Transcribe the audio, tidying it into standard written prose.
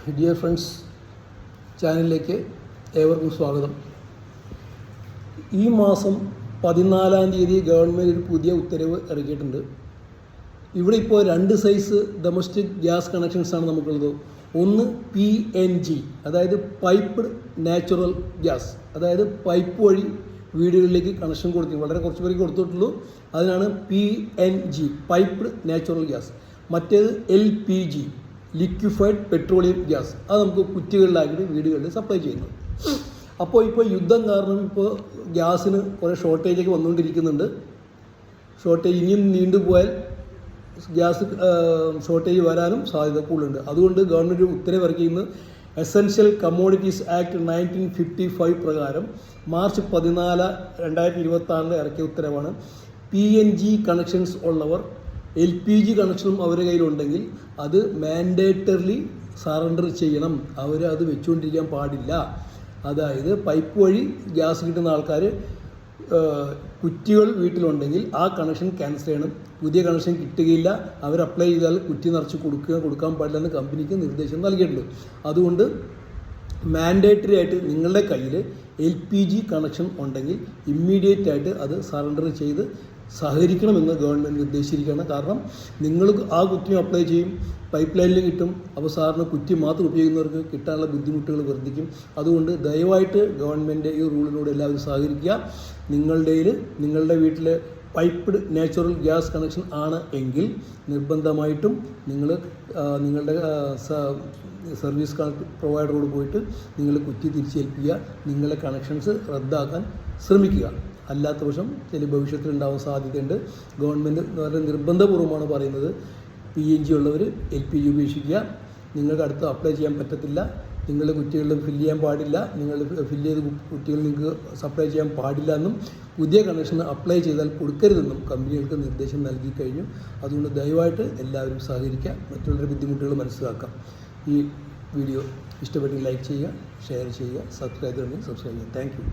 Dear friends, ചാനലിലേക്ക് ഏവർക്കും സ്വാഗതം. ഈ മാസം 14-ാം തീയതി ഗവൺമെൻറ് ഒരു പുതിയ ഉത്തരവ് ഇറക്കിയിട്ടുണ്ട്. ഇവിടെ ഇപ്പോൾ 2 സൈസ് ഡൊമസ്റ്റിക് ഗ്യാസ് കണക്ഷൻസാണ് നമുക്കുള്ളത്. ഒന്ന് PNG, അതായത് പൈപ്പ്ഡ് നാച്ചുറൽ ഗ്യാസ്, അതായത് പൈപ്പ് വഴി വീടുകളിലേക്ക് കണക്ഷൻ കൊടുത്തു. വളരെ കുറച്ച് പേർക്ക് കൊടുത്തിട്ടുള്ളൂ. അതിനാണ് PNG, പൈപ്പ്ഡ് നാച്ചുറൽ ഗ്യാസ്. മറ്റേത് LPG, ലിക്വിഫൈഡ് പെട്രോളിയം ഗ്യാസ്. അത് നമുക്ക് കുറ്റികളിലാക്കിയിട്ട് വീടുകളിൽ സപ്ലൈ ചെയ്യുന്നു. അപ്പോൾ യുദ്ധം കാരണം ഇപ്പോൾ ഗ്യാസിന് കുറേ ഷോർട്ടേജൊക്കെ വന്നുകൊണ്ടിരിക്കുന്നുണ്ട്. ഷോർട്ടേജ് ഇനിയും നീണ്ടുപോയാൽ ഗ്യാസ് ഷോർട്ടേജ് വരാനും സാധ്യത കൂടുതലുണ്ട്. അതുകൊണ്ട് ഗവൺമെൻറ് ഉത്തരവ് ഇറക്കിയിരുന്നത് എസെൻഷ്യൽ കമ്മോഡിറ്റീസ് ആക്ട് 1955 പ്രകാരം മാർച്ച് 14, 2024 ഇറക്കിയ ഉത്തരവാണ്. PNG കണക്ഷൻസ് ഉള്ളവർ LPG കണക്ഷനും അവരുടെ കയ്യിലുണ്ടെങ്കിൽ അത് മാൻഡേറ്ററിലി സറണ്ടർ ചെയ്യണം. അവർ അത് വെച്ചുകൊണ്ടിരിക്കാൻ പാടില്ല. അതായത് പൈപ്പ് വഴി ഗ്യാസ് കിട്ടുന്ന ആൾക്കാർ കുറ്റികൾ വീട്ടിലുണ്ടെങ്കിൽ ആ കണക്ഷൻ ക്യാൻസൽ ചെയ്യണം. പുതിയ കണക്ഷൻ കിട്ടുകയില്ല. അവർ അപ്ലൈ ചെയ്താൽ കുറ്റി നിറച്ച് കൊടുക്കാൻ പാടില്ലെന്ന് കമ്പനിക്ക് നിർദ്ദേശം നൽകിയിട്ടുണ്ട്. അതുകൊണ്ട് മാൻഡേറ്ററി ആയിട്ട് നിങ്ങളുടെ കയ്യിൽ LPG കണക്ഷൻ ഉണ്ടെങ്കിൽ ഇമ്മീഡിയറ്റ് ആയിട്ട് അത് സറണ്ടർ ചെയ്ത് സഹകരിക്കണമെന്ന് ഗവൺമെൻറ് നിർദ്ദേശിച്ചിരിക്കുകയാണ്. കാരണം നിങ്ങൾ ആ കുറ്റി അപ്ലൈ ചെയ്യും, പൈപ്പ് ലൈനിൽ കിട്ടും. അപ്പോൾ സാറിന് കുറ്റി മാത്രം ഉപയോഗിക്കുന്നവർക്ക് കിട്ടാനുള്ള ബുദ്ധിമുട്ടുകൾ വർദ്ധിക്കും. അതുകൊണ്ട് ദയവായിട്ട് ഗവൺമെൻറ് ഈ റൂളിനോട് എല്ലാവരും സഹകരിക്കുക. നിങ്ങളുടെ വീട്ടിൽ പൈപ്പ്ഡ് നാച്ചുറൽ ഗ്യാസ് കണക്ഷൻ ആണ് എങ്കിൽ നിർബന്ധമായിട്ടും നിങ്ങളുടെ സർവീസ് പ്രൊവൈഡറോട് പോയിട്ട് നിങ്ങൾ കുറ്റി തിരിച്ചേൽപ്പിക്കുക. നിങ്ങളുടെ കണക്ഷൻസ് റദ്ദാക്കാൻ ശ്രമിക്കുക. അല്ലാത്ത പക്ഷം ചില ഭവിഷ്യത്തിലുണ്ടാവാൻ സാധ്യതയുണ്ട്. ഗവൺമെൻറ് വളരെ നിർബന്ധപൂർവ്വമാണ് പറയുന്നത്. PNG ഉള്ളവർ LPG ഉപേക്ഷിക്കുക. നിങ്ങൾക്ക് അടുത്ത് അപ്ലൈ ചെയ്യാൻ പറ്റത്തില്ല. നിങ്ങളുടെ കുറ്റികളിൽ ഫില്ല് ചെയ്യാൻ പാടില്ല. നിങ്ങൾ ഫില്ല് ചെയ്ത് കുറ്റികൾ നിങ്ങൾക്ക് സപ്ലൈ ചെയ്യാൻ പാടില്ല എന്നും പുതിയ കണക്ഷൻ അപ്ലൈ ചെയ്താൽ കൊടുക്കരുതെന്നും കമ്പനികൾക്ക് നിർദ്ദേശം നൽകി കഴിഞ്ഞു. അതുകൊണ്ട് ദയവായിട്ട് എല്ലാവരും സഹകരിക്കുക. മറ്റുള്ളവരുടെ ബുദ്ധിമുട്ടുകൾ മനസ്സിലാക്കാം. ഈ വീഡിയോ ഇഷ്ടപ്പെട്ടെങ്കിൽ ലൈക്ക് ചെയ്യുക, ഷെയർ ചെയ്യുക, സബ്സ്ക്രൈബ് ചെയ്യുക. Thank you.